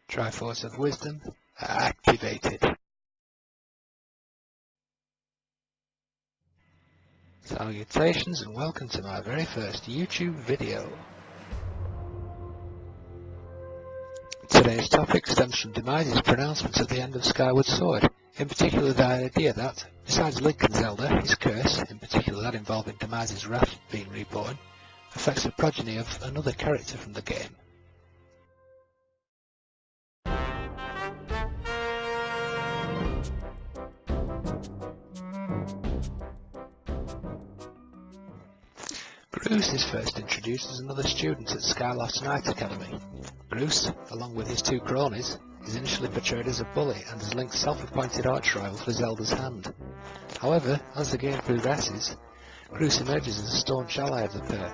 Triforce of Wisdom activated. Salutations and welcome to my very first YouTube video. Today's topic stems from Demise's pronouncements at the end of Skyward Sword, in particular the idea that, besides Legend of Zelda, his curse, in particular that involving Demise's wrath being reborn, affects the progeny of another character from the game. Groose is first introduced as another student at Skyloft's Knight Academy. Groose, along with his two cronies, is initially portrayed as a bully and as Link's self-appointed arch-rival for Zelda's hand. However, as the game progresses, Groose emerges as a staunch ally of the pair.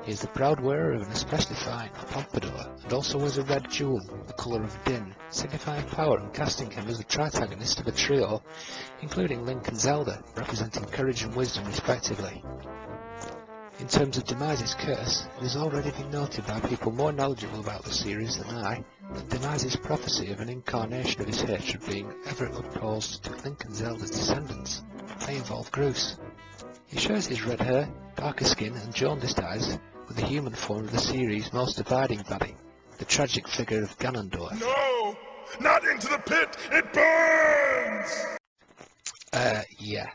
He is the proud wearer of an especially fine pompadour and also wears a red jewel, the colour of Din, signifying power and casting him as the protagonist of a trio, including Link and Zelda, representing courage and wisdom respectively. In terms of Demise's curse, it has already been noted by people more knowledgeable about the series than I, that Demise's prophecy of an incarnation of his hatred being ever opposed to Link and Zelda's descendants may involve Groose. He shares his red hair, darker skin and jaundiced eyes with the human form of the series' most abiding baddie, the tragic figure of Ganondorf. No! Not into the pit! It burns! Yeah.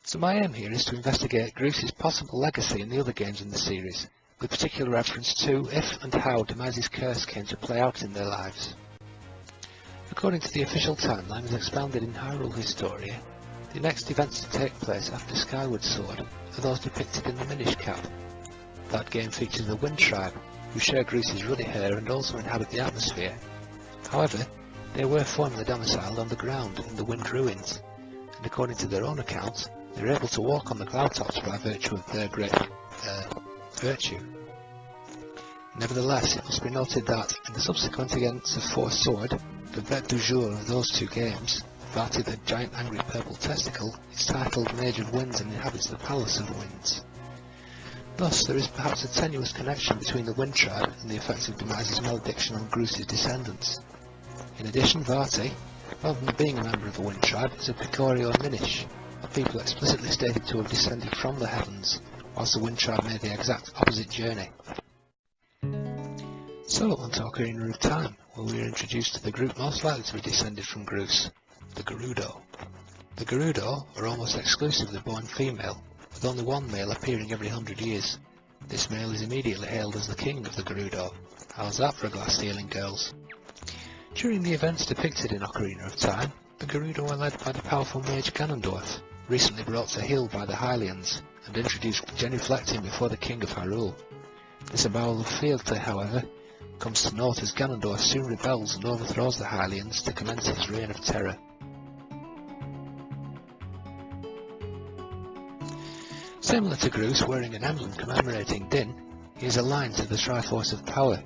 So my aim here is to investigate Groose's possible legacy in the other games in the series, with particular reference to if and how Demise's curse came to play out in their lives. According to the official timeline as expounded in Hyrule Historia, the next events to take place after Skyward Sword are those depicted in the Minish Cap. That game features the Wind Tribe, who share Groose's ruddy hair and also inhabit the atmosphere. However, they were formerly domiciled on the ground in the Wind Ruins, and according to their own accounts, they were able to walk on the cloud tops by virtue of their great virtue. Nevertheless, it must be noted that, in the subsequent events of Fourth Sword, the bête du jour of those two games, Vati the giant angry purple testicle, is titled Mage of Winds and inhabits the Palace of Winds. Thus, there is perhaps a tenuous connection between the Wind Tribe and the effects of Demise's malediction on Groose's descendants. In addition, Vati, rather than being a member of the Wind Tribe, is a Picorio Minish, a people explicitly stated to have descended from the heavens, whilst the Wind Tribe made the exact opposite journey. So, on to Ocarina of Time, where we are introduced to the group most likely to be descended from Groose, the Gerudo. The Gerudo are almost exclusively born female, with only one male appearing every 100 years. This male is immediately hailed as the king of the Gerudo. How's that for glass-stealing girls? During the events depicted in Ocarina of Time, the Gerudo are led by the powerful mage Ganondorf, recently brought to heel by the Hylians, and introduced genuflecting before the king of Hyrule. This avowal of fealty, however, comes to naught as Ganondorf soon rebels and overthrows the Hylians to commence his reign of terror. Similar to Groose wearing an emblem commemorating Din, he is aligned to the Triforce of Power,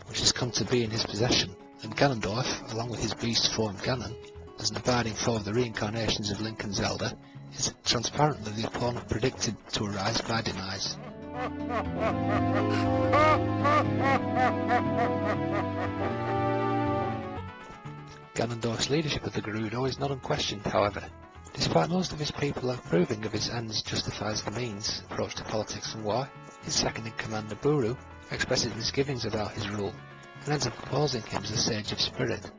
which has come to be in his possession, and Ganondorf, along with his beast form Ganon, as an abiding foe of the reincarnations of Link and Zelda, is transparently the opponent predicted to arise by Demise. Ganondorf's leadership of the Gerudo is not unquestioned, however. Despite most of his people approving of his ends justifies the means approach to politics and war, his second-in-command Nabooru expresses misgivings about his rule, and ends up opposing him as a sage of spirit.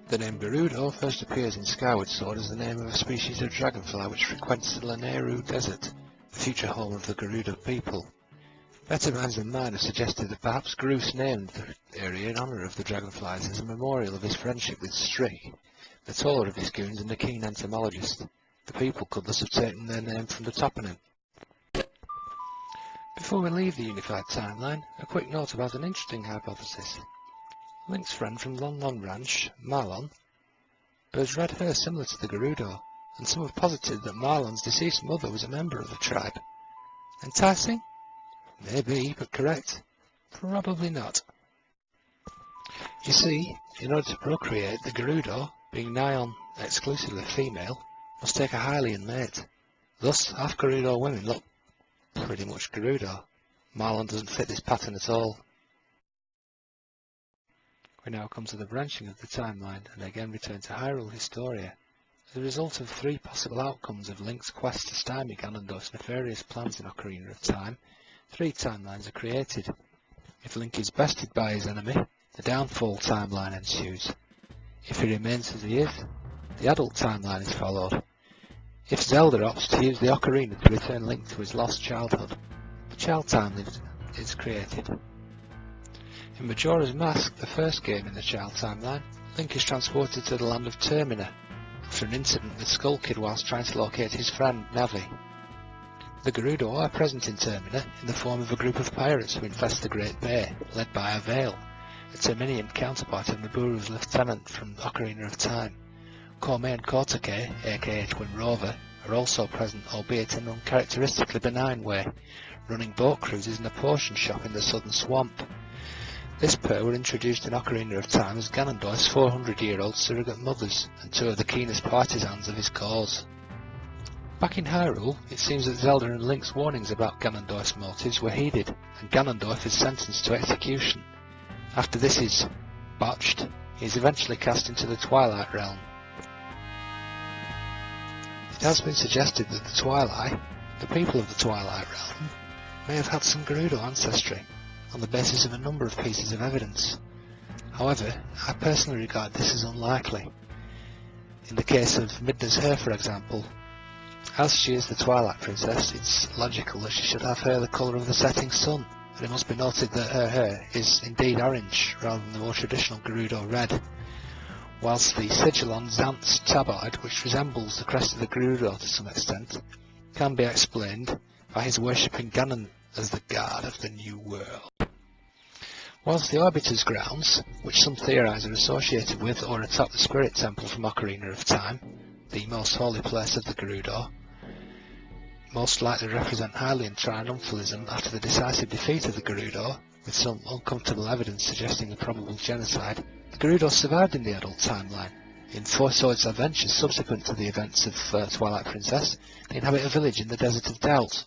The name Gerudo first appears in Skyward Sword as the name of a species of dragonfly which frequents the Lanayru Desert, the future home of the Gerudo people. Better minds than mine have suggested that perhaps Groose named the area in honour of the dragonflies as a memorial of his friendship with Strick, the taller of his goons and a keen entomologist. The people could thus have taken their name from the toponym. Before we leave the unified timeline, a quick note about an interesting hypothesis. Link's friend from Lon Lon Ranch, Marlon, bears red hair similar to the Gerudo, and some have posited that Marlon's deceased mother was a member of the tribe. Enticing? Maybe, but correct? Probably not. You see, in order to procreate, the Gerudo, being nigh on exclusively female, must take a Hylian mate. Thus, half Gerudo women look pretty much Gerudo. Marlon doesn't fit this pattern at all. We now come to the branching of the timeline and again return to Hyrule Historia. As a result of three possible outcomes of Link's quest to stymie Ganondorf's nefarious plans in Ocarina of Time, three timelines are created. If Link is bested by his enemy, the downfall timeline ensues. If he remains as he is, the adult timeline is followed. If Zelda opts to use the Ocarina to return Link to his lost childhood, the child timeline is created. In Majora's Mask, the first game in the child timeline, Link is transported to the land of Termina after an incident with Skull Kid whilst trying to locate his friend Navi. The Gerudo are present in Termina in the form of a group of pirates who infest the Great Bay, led by Avail, a Terminian counterpart of Nibiru's lieutenant from Ocarina of Time. Kome and Kotake, aka Twin Rover, are also present, albeit in an uncharacteristically benign way, running boat cruises and a potion shop in the southern swamp. This pair were introduced in Ocarina of Time as Ganondorf's 400-year-old surrogate mothers, and two of the keenest partisans of his cause. Back in Hyrule, it seems that Zelda and Link's warnings about Ganondorf's motives were heeded, and Ganondorf is sentenced to execution. After this is botched, he is eventually cast into the Twilight Realm. It has been suggested that the people of the Twilight Realm, may have had some Gerudo ancestry, on the basis of a number of pieces of evidence. However, I personally regard this as unlikely. In the case of Midna's hair, for example, as she is the Twilight Princess, it's logical that she should have hair the colour of the setting sun, and it must be noted that her hair is indeed orange, rather than the more traditional Gerudo red, whilst the sigil on Xanth's tabard, which resembles the crest of the Gerudo to some extent, can be explained by his worshipping Ganon as the god of the New World. Whilst the Arbiter's Grounds, which some theorise are associated with or atop the Spirit Temple from Ocarina of Time, the most holy place of the Gerudo, most likely represent Hylian triumphalism after the decisive defeat of the Gerudo, with some uncomfortable evidence suggesting a probable genocide, the Gerudo survived in the adult timeline. In Four Swords adventures subsequent to the events of Twilight Princess, they inhabit a village in the Desert of Doubt.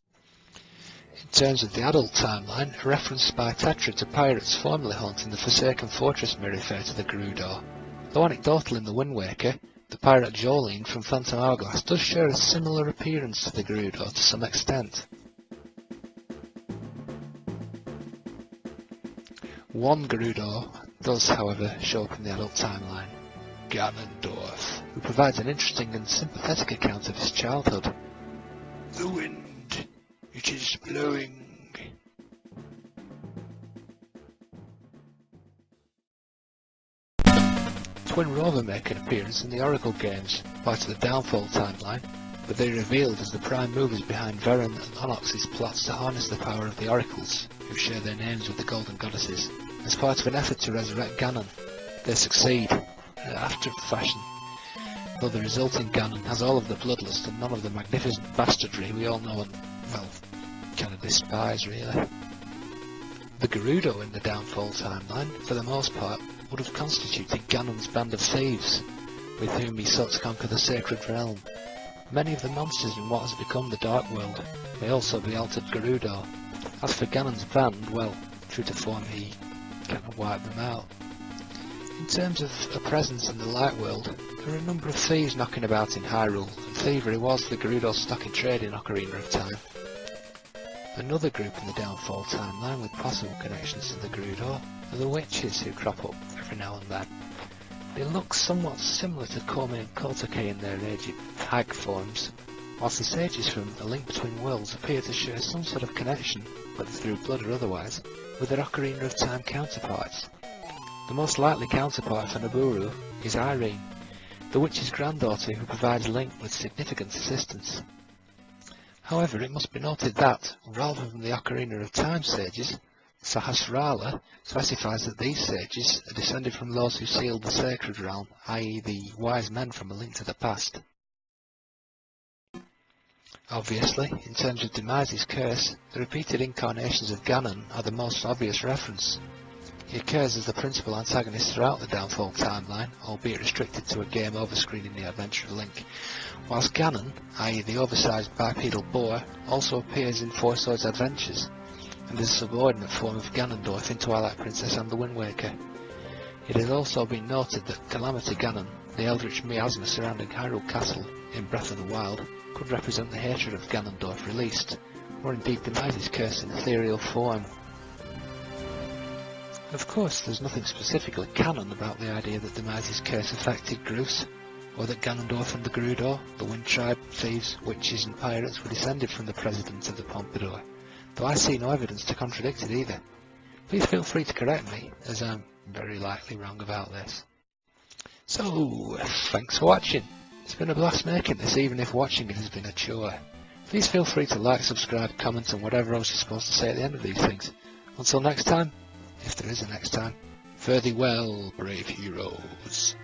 In terms of the adult timeline, a reference by Tetra to pirates formerly haunting the Forsaken Fortress may refer to the Gerudo. Though anecdotal in the Wind Waker, the pirate Jolene from Phantom Hourglass does share a similar appearance to the Gerudo to some extent. One Gerudo does, however, show up in the adult timeline, Ganondorf, who provides an interesting and sympathetic account of his childhood. The wind, it is blowing. Twin Rover make an appearance in the Oracle games, part of the Downfall timeline, but they are revealed as the prime movers behind Veron and Onox's plots to harness the power of the Oracles, who share their names with the Golden Goddesses, as part of an effort to resurrect Ganon. They succeed, after fashion, though the resulting Ganon has all of the bloodlust and none of the magnificent bastardry we all know and, well, kind of despise, really. The Gerudo in the Downfall timeline, for the most part, would have constituted Ganon's band of thieves, with whom he sought to conquer the Sacred Realm. Many of the monsters in what has become the Dark World may also be altered Gerudo. As for Ganon's band, well, true to form, he kind of wiped them out. In terms of a presence in the Light World, there are a number of thieves knocking about in Hyrule, and thievery was the Gerudo's stock in trade in Ocarina of Time. Another group in the Downfall timeline with possible connections to the Gerudo are the witches who crop up every now and then. They look somewhat similar to Kome and Kotake in their aged hag forms, whilst the sages from A Link Between Worlds appear to share some sort of connection, whether through blood or otherwise, with their Ocarina of Time counterparts. The most likely counterpart for Nibiru is Irene, the witch's granddaughter who provides Link with significant assistance. However, it must be noted that, rather than the Ocarina of Time sages, Sahasrara specifies that these sages are descended from those who sealed the Sacred Realm, i.e. the wise men from A Link to the Past. Obviously, in terms of Demise's curse, the repeated incarnations of Ganon are the most obvious reference. He occurs as the principal antagonist throughout the Downfall timeline, albeit restricted to a game over screen in the Adventure of Link, whilst Ganon, i.e. the oversized bipedal boar, also appears in Four Swords Adventures, and is a subordinate form of Ganondorf in Twilight Princess and the Wind Waker. It has also been noted that Calamity Ganon, the eldritch miasma surrounding Hyrule Castle in Breath of the Wild, could represent the hatred of Ganondorf released, or indeed Demise's curse in ethereal form. Of course, there's nothing specifically canon about the idea that Demise's curse affected Groose, or that Ganondorf and the Gerudo, the Wind Tribe, thieves, witches and pirates were descended from the President of the Pompadour, though I see no evidence to contradict it either. Please feel free to correct me, as I'm very likely wrong about this. So, thanks for watching. It's been a blast making this, even if watching it has been a chore. Please feel free to like, subscribe, comment and whatever else you're supposed to say at the end of these things. Until next time, if there is a next time, fare thee well, brave heroes.